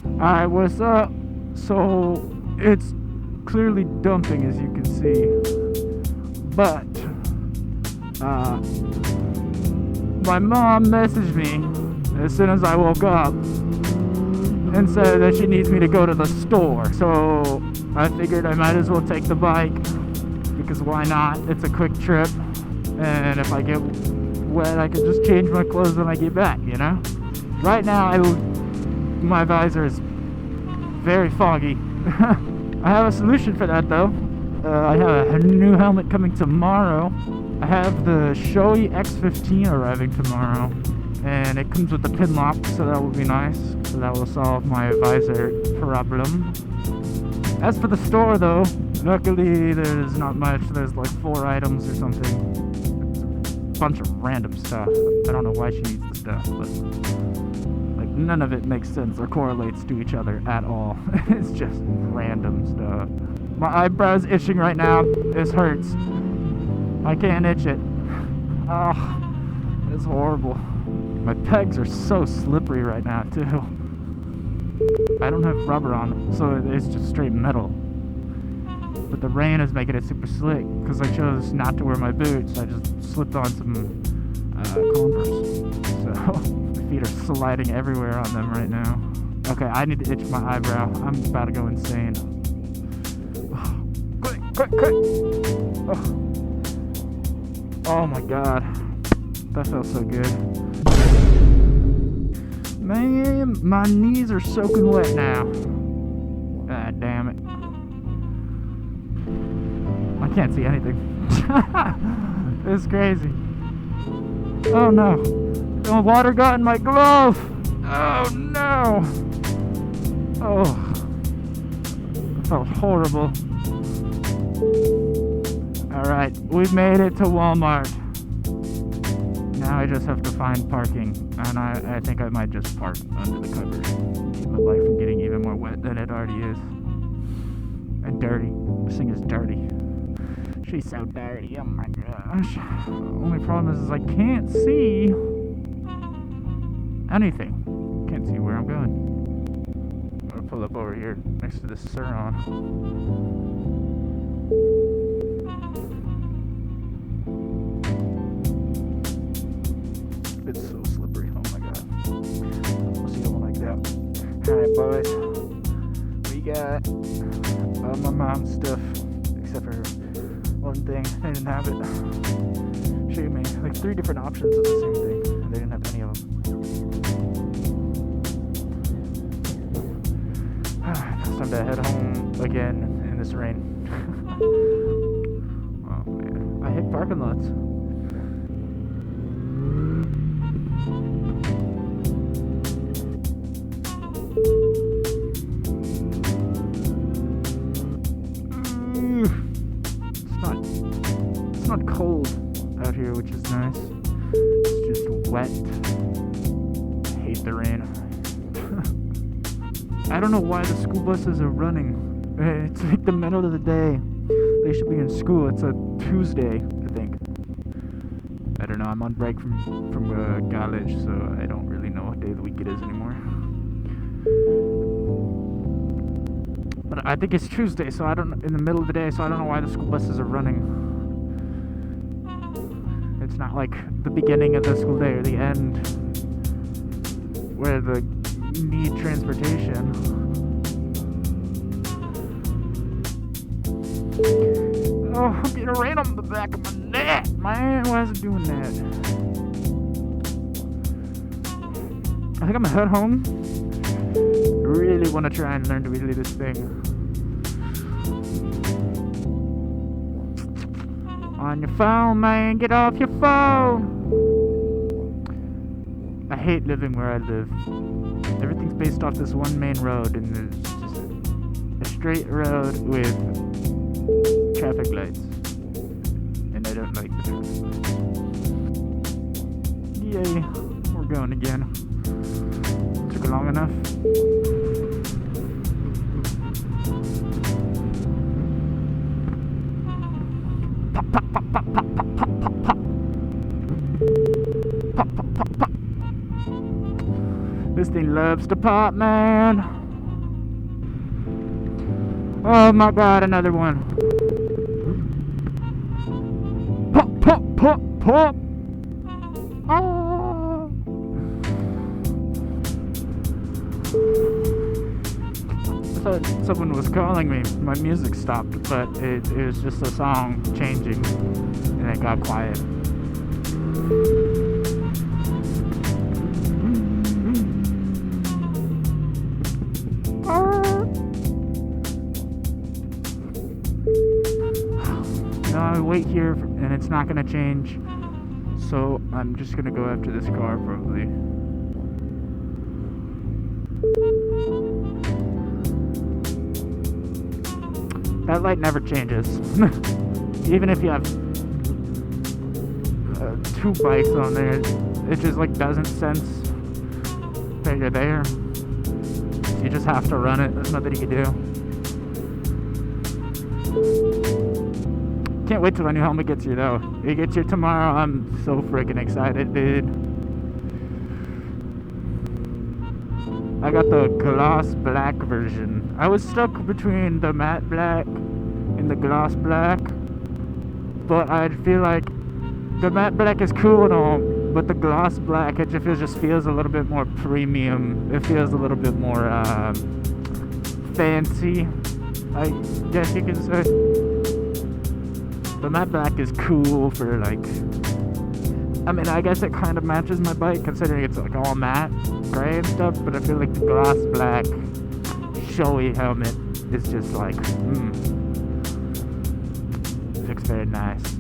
Alright, what's up? So, it's clearly dumping as you can see. But, my mom messaged me as soon as I woke up and said that she needs me to go to the store. So, I figured I might as well take the bike because why not? It's a quick trip. And if I get wet, I can just change my clothes when I get back, you know? Right now, my visor is very foggy. I have a solution for that though. I have a new helmet coming tomorrow. I have the Shoei X15 arriving tomorrow, and it comes with the pin lock, so that will be nice. So that will solve my visor problem. As for the store though, luckily there's not much. There's like 4 items or something. It's a bunch of random stuff. I don't know why she needs the stuff, but like none of it makes sense or correlates to each other at all. It's just random stuff. My eyebrow's itching right now. This hurts. I can't itch it. Oh, it's horrible. My pegs are so slippery right now too. I don't have rubber on them, so it's just straight metal. But the rain is making it super slick because I chose not to wear my boots. I just slipped on some Converse. So my feet are sliding everywhere on them right now. Okay, I need to itch my eyebrow. I'm about to go insane. Quick! Oh my god. That felt so good. Man, my knees are soaking wet now. God damn it. I can't see anything. It's crazy. Oh no. The water got in my glove. Oh no. Oh. That felt horrible. Alright, we've made it to Walmart. Now I just have to find parking. And I think I might just park under the covers. Keep my bike from getting even more wet than it already is. And dirty. This thing is dirty. She's so dirty, oh my gosh. The only problem is I can't see anything. Can't see where I'm going. I'm gonna pull up over here next to this Suron. It's so slippery, oh my god. Must don't like that. Alright boys, we got all my mom's stuff, except for one thing. They didn't have it. Shoot me, like 3 different options of the same thing, and they didn't have any of them. It's time to head home again in this rain. Oh man, I hate parking lots. It's not cold out here, which is nice. It's just wet. I hate the rain. I don't know why the school buses are running. It's like the middle of the day. They should be in school. It's a Tuesday, I think. I don't know. I'm on break from college, so I don't really know what day of the week it is anymore. But I think it's Tuesday, so I don't. In the middle of the day, so I don't know why the school buses are running. It's not like the beginning of the school day or the end, where the need transportation. Oh, I'm getting rain on the back of my neck. Man, why is it doing that? I think I'm gonna head home. I really want to try and learn to wheelie this thing. On your phone, man, get off your phone. I hate living where I live. Everything's based off this one main road, and there's just a straight road with traffic lights. And I don't like the traffic lights. Yay, we're going again. Took long enough. Pop, pop, pop, pop, pop, pop, pop, pop, pop. Pop, pop, pop, pop. This thing loves to pop, man. Oh my god, another one. Pop, pop, pop, pop. Oh. I thought someone was calling me. My music stopped, but it was just a song changing, and it got quiet. I wait here and it's not gonna change, so I'm just gonna go after this car probably. That light never changes. Even if you have 2 bikes on there, it just like doesn't sense that you're there. You just have to run it. There's nothing you can do. Can't wait till my new helmet gets here though. It gets here tomorrow. I'm so freaking excited, dude. I got the gloss black version. I was stuck between the matte black and the gloss black, but I feel like the matte black is cool and all, but the gloss black, it just feels a little bit more premium. It feels a little bit more fancy, I guess you can say. The matte black is cool for like, I mean, I guess it kind of matches my bike considering it's like all matte gray and stuff, but I feel like the gloss black showy helmet is just like, looks very nice.